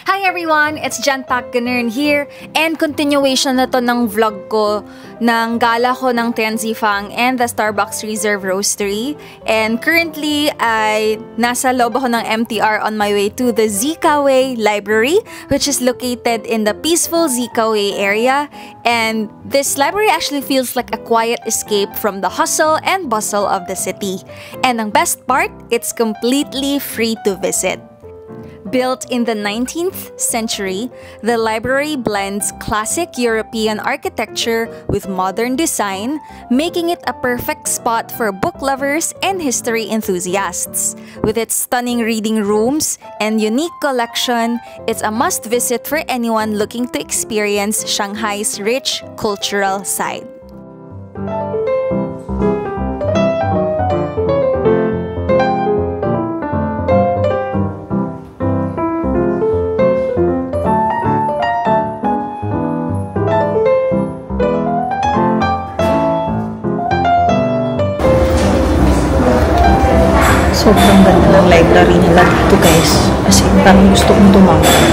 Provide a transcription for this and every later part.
Hi everyone! It's Jan Pak Ganern here, and continuation na to ng vlog ko ng gala ko ng Tian Zifang and the Starbucks Reserve Roastery. And currently, ay nasa loob ako ng MTR on my way to the Zikaway Library, which is located in the peaceful Zikaway area. And this library actually feels like a quiet escape from the hustle and bustle of the city. And ang best part, it's completely free to visit. Built in the 19th century, the library blends classic European architecture with modern design, making it a perfect spot for book lovers and history enthusiasts. With its stunning reading rooms and unique collection, it's a must-visit for anyone looking to experience Shanghai's rich cultural side. Sobrang ganda ng library nila dito, guys. Kasi parang gusto kong tumambay.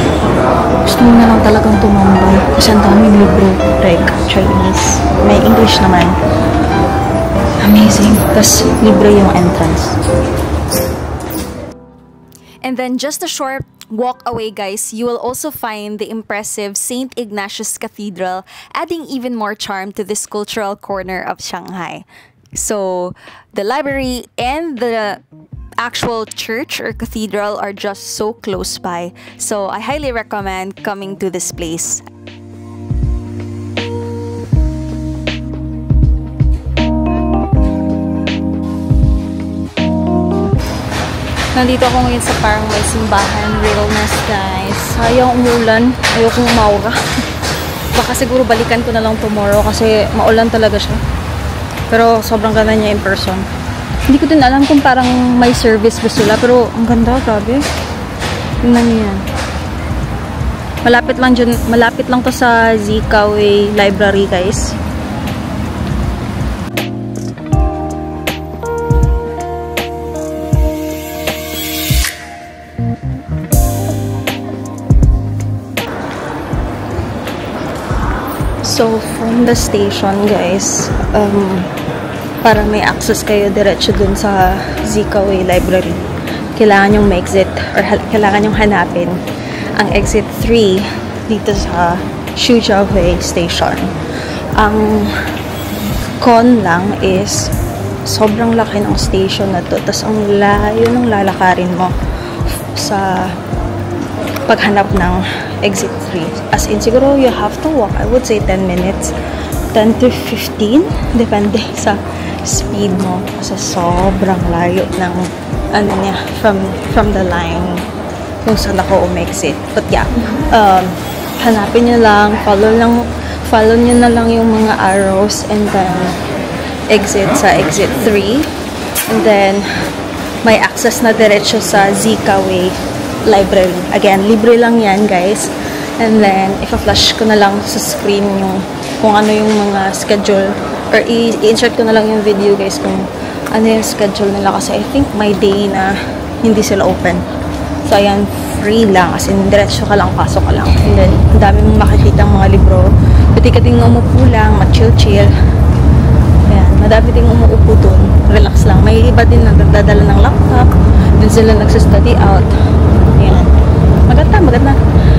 Gusto mo na lang talagang tumambay. Kasi ang daming libro. Like Chinese. May English naman. Amazing. Tapos libre yung entrance. And then just a short walk away, guys, you will also find the impressive St. Ignatius Cathedral, adding even more charm to this cultural corner of Shanghai. So the library and the actual church or cathedral are just so close by. So I highly recommend coming to this place. Nandito ako ngayon sa parang may simbahan. Realness, guys. Sayang umulan. Ayokong umaura. Baka siguro balikan ko na lang tomorrow kasi maulan talaga siya. Pero sobrang ganda niya in person. Hindi ko din alam kung parang may service ba sila. Pero ang ganda, grabe. Tingnan niyo yan. Malapit lang to sa Zikaway Library, guys. So, from the station, guys, para may access kayo diretso dun sa Zikaway Library, kailangan yung ma-exit or kailangan yung hanapin ang exit 3 dito sa Xujiaowei Station. Ang con lang is sobrang laki ng station na to, tas ang layo ng lalakarin mo sa paghanap ng exit 3. As in, siguro you have to walk, I would say 10 minutes. 10 to 15, depende sa speed mo. Kasi sobrang layo ng, ano niya, from the line kung saan ako umexit. But yeah, hanapin nyo lang, follow nyo na lang yung mga arrows and then exit sa exit 3. And then, may access na diretso sa Zikaway Library. Again, libre lang yan, guys. And then, ipa-flash ko na lang sa screen yung kung ano yung mga schedule or i-insert ko na lang yung video, guys, kung ano yung schedule nila kasi I think may day na hindi sila open. So, ayan, free lang. As in, diretso ka lang, pasok ka lang. And then, ang dami mong makikita mga libro. Pwede ka din umupo lang, ma-chill-chill. Ayan, madami din umuupo dun. Relax lang. May iba din na nagdadala ng laptop. Dun sila nagsa-study out. Ayan. Maganda.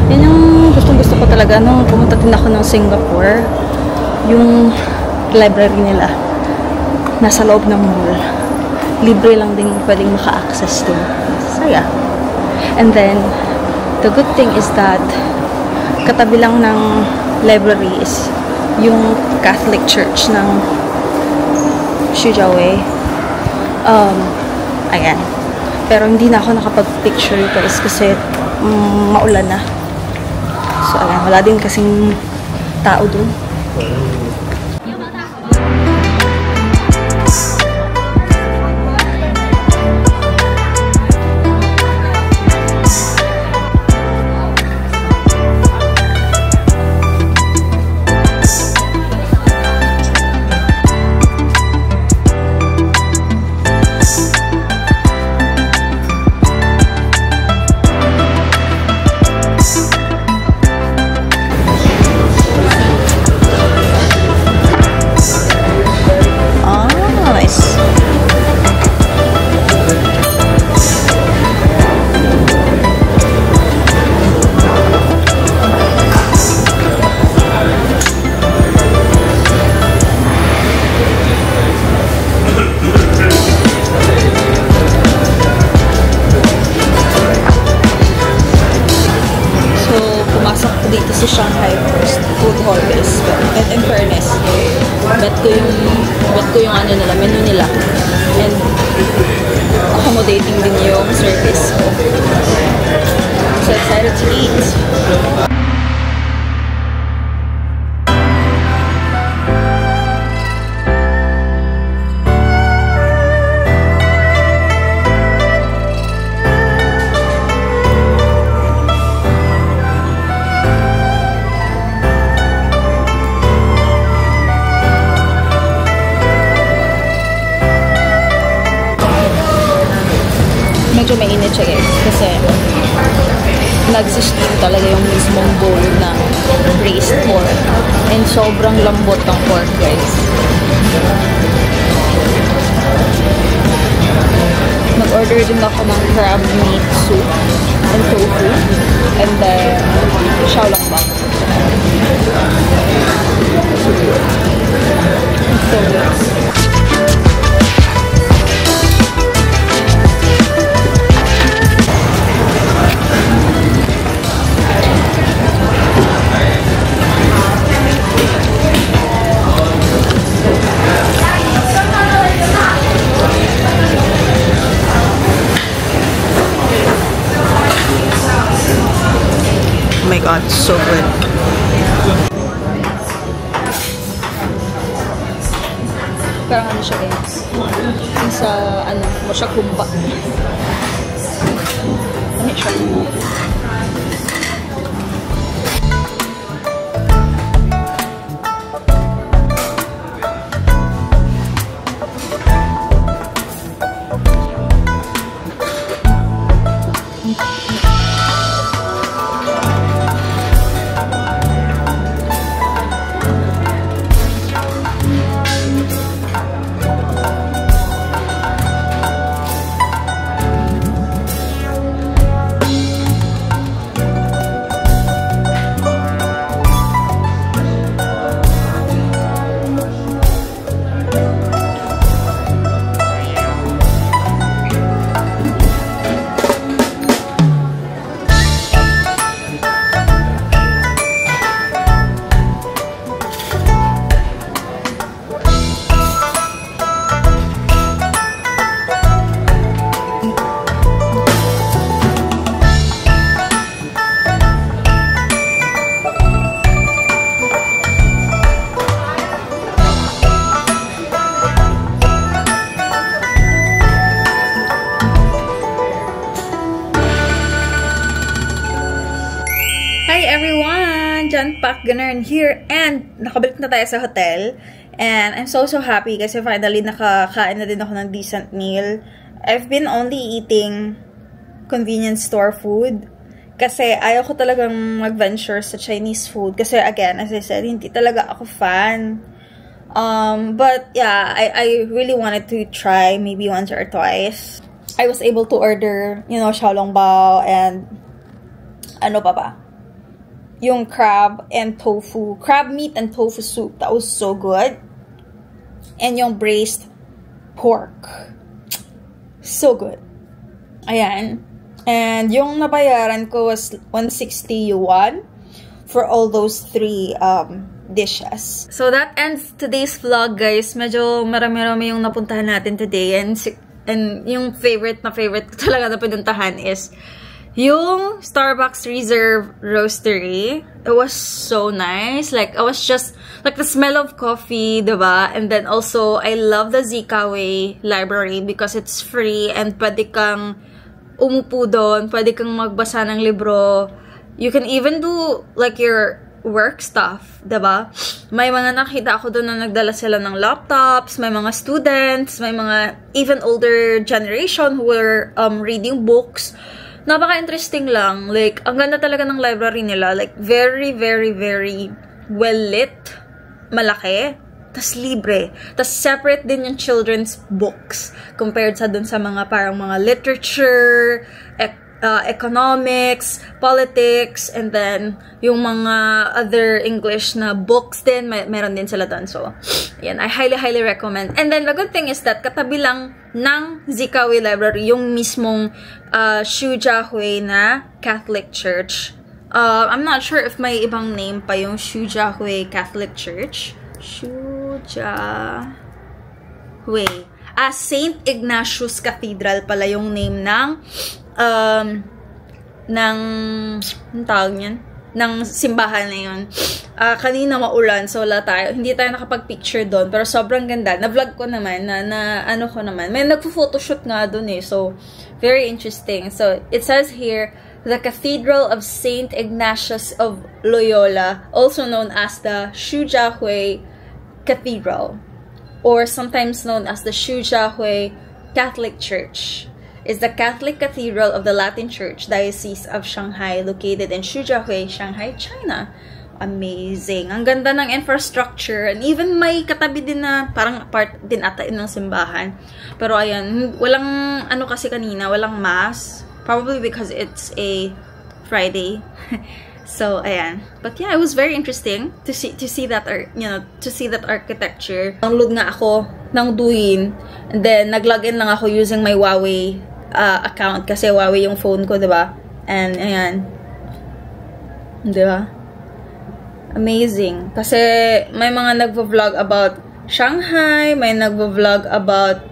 Yan yung gustong-gusto ko talaga nung pumunta din ako ng Singapore. Yung library nila nasa loob ng mall. Libre lang din pwedeng maka-access din. Saya. And then, the good thing is that katabi lang ng library is yung Catholic Church ng Xujiaowei. Ayan. Pero hindi na ako nakapag-picture, guys, kasi maulan na. So, ayan. Wala din kasing tao dun. dito sa Shanghai First Food Hall guys. But in fairness, bet ko yung ano nila, menu nila. And accommodating din yung service. So excited to eat. Medyo mainit siya guys kasi nagsisteam talaga yung mismong bowl ng braised pork and sobrang lambot ng pork guys. Nag-order din ako ng crab meat soup and tofu and then xiaolongbang. It's so good. Oh my god, so good. Parang ano siya guys. Yung sa ano, mo siya kumba. Ano siya? Jan Pak Ganern here and nakabalik na tayo sa hotel and I'm so happy kasi finally nakakain na din ako ng decent meal. I've been only eating convenience store food kasi ayaw ko talagang mag-venture sa Chinese food kasi again, as I said, hindi talaga ako fan. But yeah, I really wanted to try maybe once or twice. I was able to order, you know, xiaolongbao and ano pa ba? Yung crab meat and tofu soup. That was so good. And yung braised pork. So good. Ayan. And yung nabayaran ko was 160 yuan for all those three dishes. So that ends today's vlog, guys. Medyo marami-rami yung napuntahan natin today. And yung favorite ko talaga na pinuntahan is yung Starbucks Reserve Roastery. It was so nice. Like, I was just, like, the smell of coffee, diba? And then also, I love the Zikaway library because it's free and pwede kang umupo doon, pwede kang magbasa ng libro. You can even do, like, your work stuff, diba? May mga nakita ako doon na nagdala sila ng laptops, may mga students, may mga even older generation who were reading books. Napaka-interesting lang. Like, ang ganda talaga ng library nila. Like, very, very, very well-lit. Malaki. Tas libre. Tas separate din yung children's books. Compared sa dun sa mga parang mga literature, economics, politics, and then yung mga other English na books din, meron din sila dun. So, yan. I highly, highly recommend. And then, the good thing is that katabi lang ng Zikaway Library, yung mismong Xujiahui na Catholic Church. I'm not sure if may ibang name pa yung Xujiahui Catholic Church. Xujiahui. Saint Ignatius Cathedral pala yung name ng anong tawag niyan? Ng simbahan na yun. Kanina maulan, so wala tayo. Hindi tayo nakapag-picture doon, pero sobrang ganda. Na-vlog ko naman, ano ko naman. May nagpo-photoshoot nga doon eh, so very interesting. So, it says here, the Cathedral of Saint Ignatius of Loyola, also known as the Xujiahui Cathedral, or sometimes known as the Xujiahui Catholic Church, is the Catholic Cathedral of the Latin Church Diocese of Shanghai, located in Xujiahui, Shanghai, China. Amazing. Ang ganda ng infrastructure. And even may katabi din na parang part din ata ng simbahan. Pero ayan, walang ano kasi kanina, walang mass. Probably because it's a Friday. So ayan. But yeah, it was very interesting to see that architecture. Download nga ako ng Douyin, and then nag-login lang ako using my Huawei account kasi Huawei yung phone ko, 'di ba? And ayan. 'Di ba? Amazing. Kasi may mga nagvo-vlog about Shanghai, may nagvo-vlog about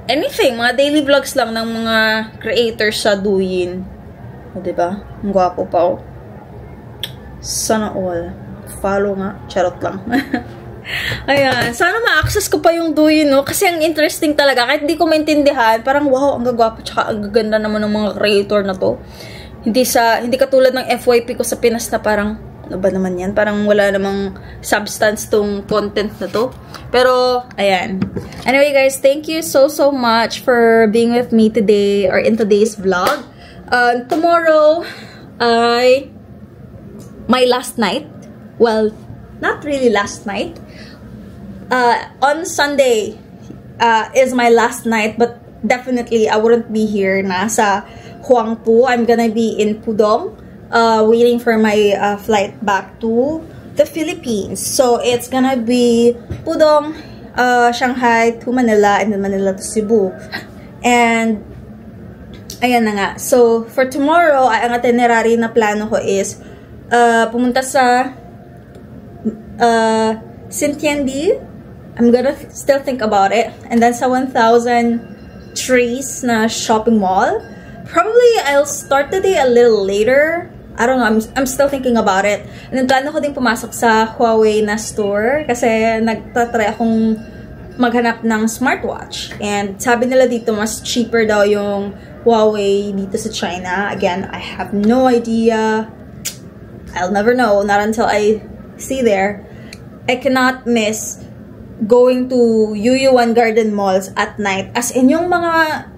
anything, mga daily vlogs lang ng mga creators sa Douyin. O, diba? Ang gwapo pa, oh. Sana all. Follow nga. Charot lang. Ayan. Sana ma-access ko pa yung Douyin, no? Kasi ang interesting talaga. Kahit di ko maintindihan, parang wow, ang gagwapo, tsaka ang gaganda naman ng mga creator na to. Hindi katulad ng FYP ko sa Pinas na parang, ano ba naman yan? Parang wala namang substance tong content na to. Pero, ayan. Anyway, guys, thank you so much for being with me today or in today's vlog. Tomorrow, my last night. Well, not really last night. On Sunday is my last night, but definitely I wouldn't be here na sa Huangpu. I'm gonna be in Pudong. Waiting for my flight back to the Philippines. So, it's gonna be Pudong, Shanghai to Manila, and then Manila to Cebu. And, ayan na nga. So, for tomorrow, ang itinerary na plano ko is pumunta sa Xintiandi. I'm gonna still think about it. And then sa 1,000 Trees na shopping mall. Probably, I'll start the day a little later. I don't know, I'm still thinking about it. And then, plano ko din pumasok sa Huawei na store kasi nagtatry akong maghanap ng smartwatch. And sabi nila dito, mas cheaper daw yung Huawei dito sa China. Again, I have no idea. I'll never know, not until I see there. I cannot miss going to Yuyuan Garden Malls at night. As in, yung mga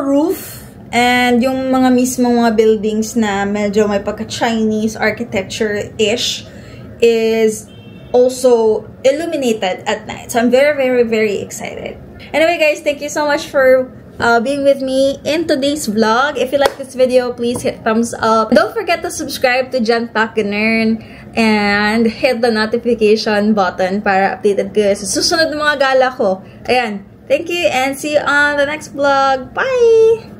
roof and yung mga mismong mga buildings na medyo may pagka-Chinese architecture-ish is also illuminated at night. So I'm very excited. Anyway, guys, thank you so much for being with me in today's vlog. If you like this video, please hit thumbs up. Don't forget to subscribe to Jan Packener and hit the notification button para updated kayo sa susunod na mga gala ko. Ayan. Thank you and see you on the next vlog. Bye!